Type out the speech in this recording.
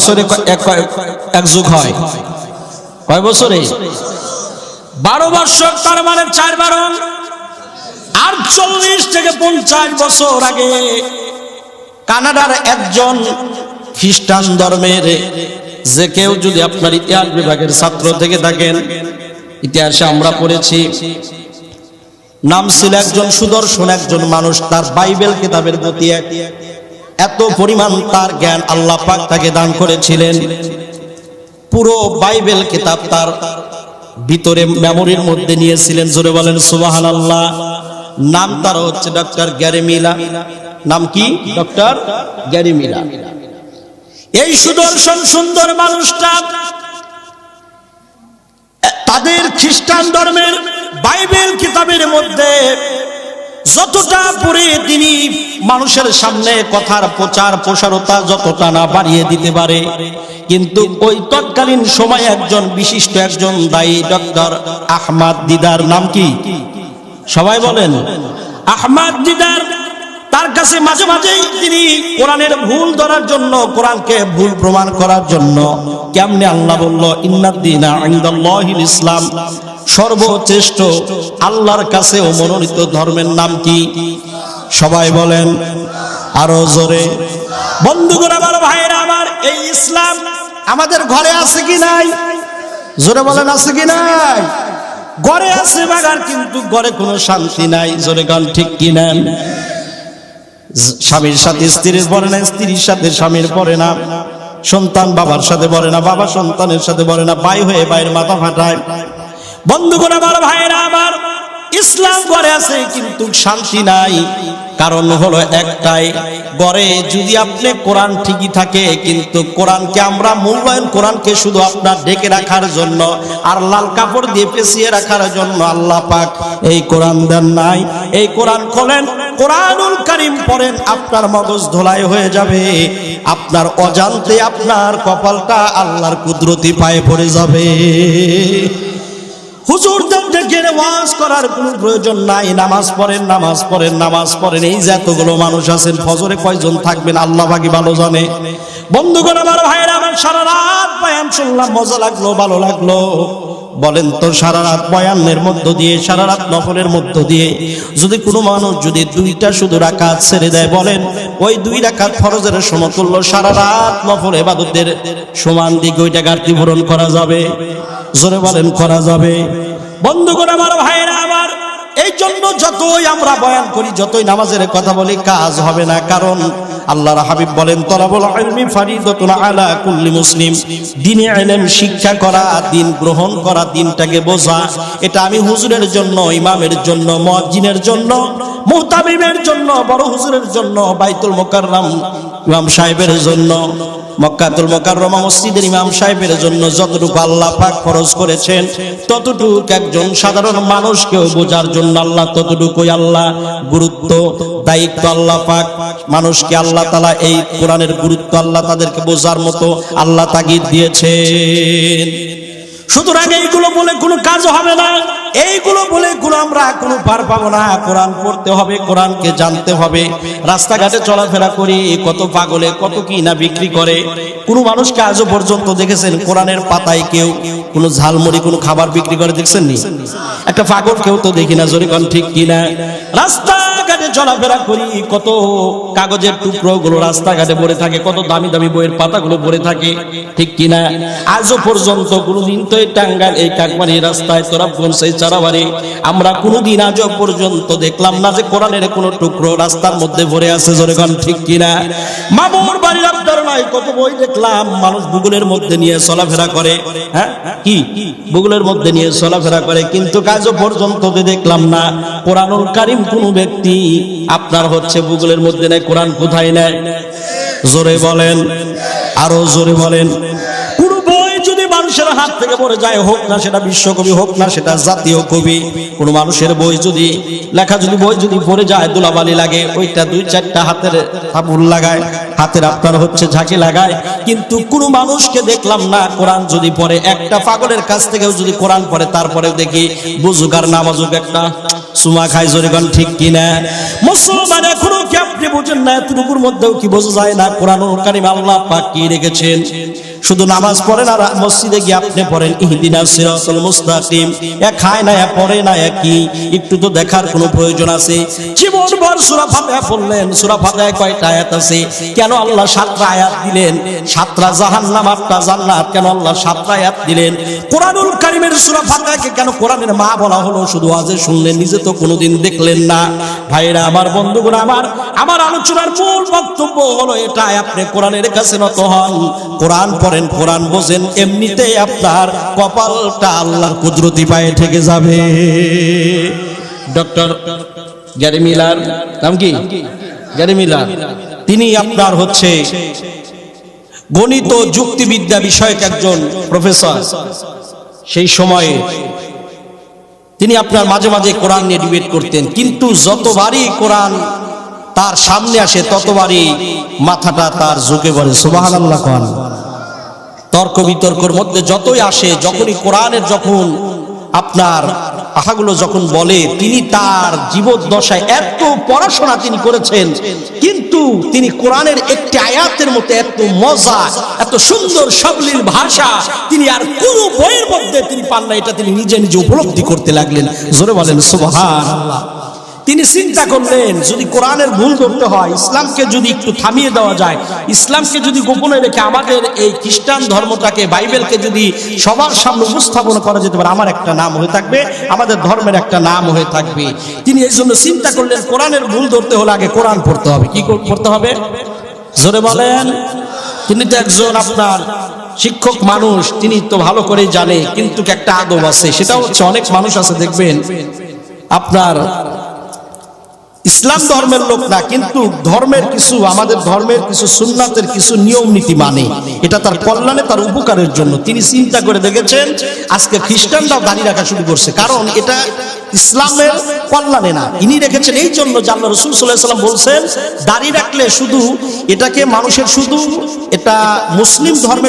বছরে এক যুগ হয়? কয় বছরে? 12 বছর, তার মানে 4 48 থেকে 50 বছর আগে কানাডার একজন খ্রিস্টান ধর্মের যে কেউ যদি আপনার ইতিহাস বিভাগের ছাত্র থেকে থাকেন, ইতিহাসে আমরা পড়েছি, নাম ছিল একজন সুদর্শন একজন মানুষ। তার বাইবেল কিতাবের প্রতি এত পরিমাণ তার জ্ঞান আল্লাহ পাক তাকে দান করেছিলেন, পুরো বাইবেল কিতাব তার ভিতরে মেমোরির মধ্যে নিয়েছিলেন। জোরে বলেন সুবহানাল্লাহ। নাম তার হচ্ছে ডক্টর গ্যারি মিলার। নাম কি? Doctor Gary Miller. এই সুদর্শন সুন্দর মানুষটা তাদের খ্রিস্টান ধর্মের বাইবেল কিতাবের মধ্যে যতটা পড়ে তিনি মানুষের সামনে কথার প্রচার প্রসারতা যতটা না বাড়িয়ে দিতে পারে, কিন্তু ওই তৎকালীন সময় একজন বিশিষ্ট একজন দায়ী ডক্টর আহমদ দিদার। নাম কি? সবাই বলেন আহমদ দিদার। তার কাছে মাঝে মাঝেই তিনি কোরআনের ভুল ধরার জন্য, কোরআনকে ভুল প্রমাণ করার জন্য, কেমনে আল্লাহ বলল ইন্নাদ-দীনা ইনদাল্লাহিল ইসলাম, সর্বশ্রেষ্ঠ আল্লাহর কাছে ও মনোনীত ধর্মের নাম কি? সবাই বলেন আরো জোরে। বন্ধুগণ আমার, ভাইরা আমার, এই ইসলাম আমাদের ঘরে আছে কি নাই? জোরে বলেন আছে কি নাই? ঘরে আছে বাগার, কিন্তু ঘরে কোনো শান্তি নাই। জোরে গান ঠিক কি না? স্বামীর সাথে স্ত্রীর পড়ে না, স্ত্রীর সাথে স্বামীর পড়ে না, সন্তান বাবার সাথে পড়ে না, বাবা সন্তানের সাথে পড়ে না, ভাই হয়ে ভাইয়ের মাথা ফাটায়। বন্ধুগণ আমার, ভাইরা আমার, ইসলাম ঘরে আছে কিন্তু শান্তি নাই। কারণ হলো একটাই, ঘরে যদি আপনি কোরআন ঠিকই থাকে, কিন্তু কোরআনকে আমরা মূল্যায়ন, কোরআনকে শুধু আপনার ঢেকে রাখার জন্য আর লাল কাপড় দিয়ে পেঁচিয়ে রাখার জন্য আল্লাহ পাক এই কোরআন দেন নাই। এই কোরআন খোলেন, কোরআনুল কারীম পড়েন, আপনার মগজ ধোলাই হয়ে যাবে, আপনার অজান্তে আপনার কপালটা আল্লাহর কুদরতি পায়ে পড়ে যাবে। হুজুরদের ডেকে ওয়াজ করার কোনো প্রয়োজন নাই। নামাজ পড়েন, নামাজ পড়েন, নামাজ পড়েন। এই যে এতগুলো মানুষ আছেন, ফজরে কয়জন থাকবেন আল্লাহ পাকই ভালো জানে। বন্ধুগণ আমার, ভাইরা আমার, সারা রাত বয়ান শুনলাম, মজা লাগলো, ভালো লাগলো। বলেন তো, সারা রাত বয়ানের মধ্য দিয়ে, সারা রাত নফলের মধ্য দিয়ে যদি কোনো মানুষ যদি 2টা শুধু রাকাত ছেড়ে দেয়, বলেন ওই 2 রাকাত ফরজের সমতুল্য সারা রাত নফল ইবাদতের সমান দিকে ওইটা ঘাটতি পূরণ করা যাবে? জোরে বলেন করা যাবে? বন্ধুগণ আমার, ভাইরা আমার, এই জন্য যতই আমরা বয়ান করি, যতই নামাজের কথা বলি, কাজ হবে না। কারণ আল্লাহর হাবিব বলেন তলাবুল ইলমি ফারিদাতুন আলা কুল্লি মুসলিম, দ্বীনে ইলম শিক্ষা করা, দ্বীন গ্রহণ করা, দ্বীনটাকে বোঝা, এটা আমি হুজুরের জন্য, ইমামের জন্য, মুয়াজ্জিনের জন্য, মুহতামিমের জন্য, বড় হুজুরের জন্য, বাইতুল মুকাররম ইমাম সাহেবের জন্য, মক্কাতুল মুকাররমা মসজিদের ইমাম সাহেবের জন্য যতটুকু আল্লাহ পাক ফরজ করেছেন, ততটুকু একজন সাধারণ মানুষকেও বোঝার জন্য আল্লাহ ততটুকুই আল্লাহ গুরুত্ব, দায়িত্ব আল্লাহ পাক মানুষকে, আল্লাহ তাআলা এই কোরআনের গুরুত্ব আল্লাহ তাদেরকে বোঝার মতো আল্লাহ তাগিদ দিয়েছেন। সুতরাং এইগুলো বলে কোনো কাজ হবে না, এইগুলো বলে কোনো আমরা কোনো পার পাবো না। কোরআন পড়তে হবে, কোরআনকে জানতে হবে। রাস্তাঘাটে চলাফেরা করি, কত পাগলে কত কি না বিক্রি করে। কোনো মানুষকে আজও পর্যন্ত দেখেছেন কোরআনের পাতায় কেউ কোনো ঝালমুড়ি কোনো খাবার বিক্রি করে দেখছেন নি? একটা পাগল কেউ তো দেখি না। জোরে কোন ঠিক কিনা? রাস্তাঘাটে চলাফেরা করি, কত কাগজের টুকরো গুলো রাস্তাঘাটে পড়ে থাকে, কত দামি দামি বইয়ের পাতাগুলো পড়ে থাকে, ঠিক কিনা? আজও পর্যন্ত কোনোদিন তো এই টাঙ্গাইল, এই কাকমারি রাস্তায়, তোরাবগঞ্জ, এই চারাবাড়ি, আমরা কোনোদিন আজও পর্যন্ত দেখলাম না যে কোরআনের কোনো টুকরো রাস্তার মধ্যে পড়ে আছে। জোরে কোন ঠিক কিনা? মামুর বাড়ির আপনার নাই, কত বই দেখলাম মানুষ বুগুলের মধ্যে নিয়ে চলাফেরা করে। হ্যাঁ, কি বুগুলের মধ্যে নিয়ে চলাফেরা করে, কিন্তু আজও পর্যন্ত দেখলাম না কোরআনুল কারীম কোনো ব্যক্তি আপনার হচ্ছে বুগুলের মধ্যে নেয়। কোরআন কোথায় নেয়? জোরে বলেন, আরো জোরে বলেন। কোন বই যদি মানুষের হাত থেকে পড়ে যায়, হোক না সেটা বিশ্বকবি, হোক না সেটা জাতীয় কবি, কোন মানুষের বই যদি লেখা যদি বই যদি পড়ে যায়, ধুলাবালি লাগে, ওইটা 2-4টা হাতের থাপুর লাগায়, হাতের আপনার হচ্ছে ঝাঁকি লাগায়, কিন্তু কোন মানুষকে দেখলাম না কোরআন যদি পড়ে। একটা পাগলের কাছ থেকেও যদি কোরআন পড়ে, তারপরে দেখি বুজুক আর নামাজুক একটা সুমা খায়। জোরে কোন ঠিক কিনা? মুসলমান এখনো কি আপনি বোঝেন না, এতটুকুর মধ্যেও কি বোঝা যায় না কোরআনুল কারীম আল্লাহ পাক কি রেখেছেন? শুধু নামাজ পড়েন আর মসজিদে গিয়ে আপনি পড়েন ইহদিনাস সিরাতাল মুস্তাকিম, খায় না পড়ে না কি? একটু তো দেখার কোনো প্রয়োজন আছে? জীবনভর সূরা ফাতিহা পড়লেন, সূরা ফাতিহায় কয়টা আয়াত আছে? কেন আল্লাহ 7টা আয়াত দিলেন? 7টা জাহান্নাম 8টা জান্নাত, কেন আল্লাহ 7টা আয়াত দিলেন? কোরআনুল কারীমের সূরা ফাতিহাকে কেন কোরআনের মা বলা হলো? শুধু আজে শুনলেন, নিজে তো কোনোদিন দেখলেন না। ভাইরা আমার, বন্ধুগণ আমার আলোচনার মূল বক্তব্য হলো এটাই, আপনি কোরআনের কাছে নত হন, কোরআন পড়েন, কোরআন বোঝেন, এমনিতেই আপনার কপালটা আল্লাহর কুদরতি পায়ে ঠেকে যাবে। ডক্টর গ্যারি মিলার, নাম কি? Gary Miller. তিনি আপনার হচ্ছে গণিত যুক্তিবিদ্যা বিষয়ক একজন প্রফেসর। সেই সময়ে তিনি আপনার মাঝে মাঝে কোরআন নিয়ে ডিবেট করতেন, কিন্তু যতবারই কোরআন তার সামনে আসে ততবারই মাথাটা তার ঝুঁকে পড়ে। সুবহানাল্লাহ। তর্ক বিতর্কের মধ্যে যতই আসে, যখনই কোরআনের যখন আপনার কথাগুলো যখন বলে, তিনি তার জীবদ্দশায় এত পড়াশোনা তিনি করেছেন, কিন্তু তিনি কোরআনের একটি আয়াতের মধ্যে এত মজা, এত সুন্দর সাবলীল ভাষা তিনি আর কোনো বইয়ের মধ্যে তিনি পান না। এটা তিনি নিজে নিজে উপলব্ধি করতে লাগলেন। জোরে বলেন সুবহানাল্লাহ। তিনি চিন্তা করলেন, যদি কোরআনের ভুল ধরতে হয়, ইসলামকে যদি একটু থামিয়ে দেওয়া যায়, ইসলামকে যদি গোপনে রেখে আমাদের এই খ্রিস্টান ধর্মটাকে, বাইবেলকে যদি সবার সামনে উপস্থাপন করা যেতে পারে, আমার একটা নাম হয়ে থাকবে, আমাদের ধর্মের একটা নাম হয়ে থাকবে। তিনি এই জন্য চিন্তা করলেন, কোরআনের ভুল ধরতে হলে আগে কোরআন পড়তে হবে। কি পড়তে হবে? জোরে বলেন। তিনি তো একজন আপনার শিক্ষক মানুষ, তিনি তো ভালো করেই জানে, কিন্তু একটা আদব আছে, সেটা হচ্ছে অনেক মানুষ আছে দেখবেন আপনার ইসলাম ধর্মের লোক না, কিন্তু ধর্মের কিছু, আমাদের ধর্মের কিছু সুন্নাতের কিছু নিয়ম নীতি মানে, এটা তার কল্যাণে, তার উপকারের জন্য। তিনি চিন্তা করে দেখেছেন আজকে খ্রিস্টানরাও দাড়ি রাখা শুরু করছে, কারণ এটা ইসলামের কল্যাণে না। ইনি রেখেছেন এই জন্য যে আল্লাহ রাসূল সাল্লাল্লাহু আলাইহি ওয়াসাল্লাম বলছেন, দাড়ি রাখলে শুধু এটাকে মানুষের, শুধু এটা মুসলিম ধর্মের